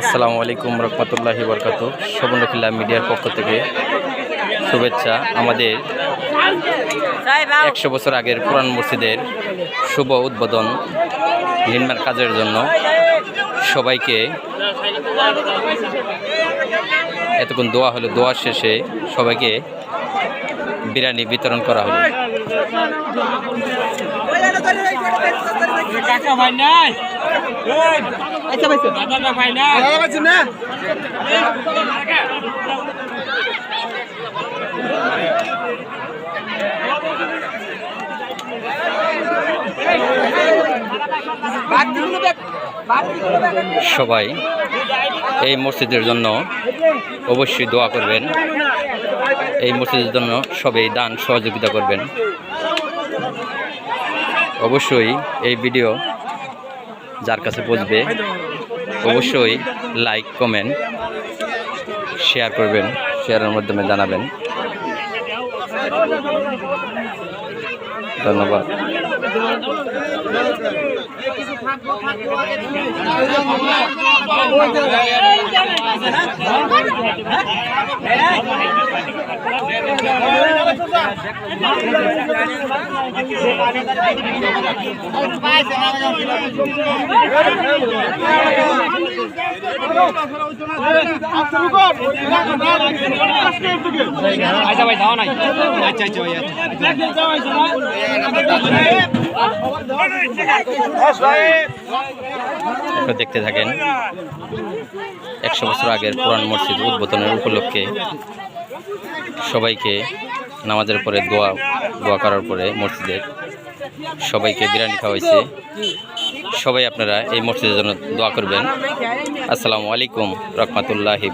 আসসালামু আলাইকুম রহমতুল্লাহি বরকাতুহু। স্বর্ণখিলা মিডিয়ার পক্ষ থেকে শুভেচ্ছা। আমাদের 100 বছর আগের পুরান মসজিদের শুভ উদ্বোধন নির্মাণ কাজের জন্য সবাইকে এতক্ষণ দোয়া হলো। দোয়া শেষে সবাইকে বিরিয়ানি বিতরণ করা হলো। সবাই এই মসজিদের জন্য অবশ্যই দোয়া করবেন। এই মসজিদের জন্য সবাই দান সহযোগিতা করবেন। অবশ্যই এই ভিডিও যার কাছে পৌঁছবে অবশ্যই লাইক কমেন্ট শেয়ার করবেন, শেয়ারের মাধ্যমে জানাবেন। ধন্যবাদ। আচ্ছা ভাই যাও নাই। আচ্ছা আচ্ছা ভাই দেখতে থাকেন। 100 বছর আগের পুরান মসজিদ উদ্বোধনের উপলক্ষে সবাইকে নামাজের পরে দোয়া করার পরে মসজিদের সবাইকে বিরিয়ানি খাওয়া হয়েছে। সবাই আপনারা এই মসজিদের জন্য দোয়া করবেন। আসসালামু আলাইকুম রহমতুল্লাহি।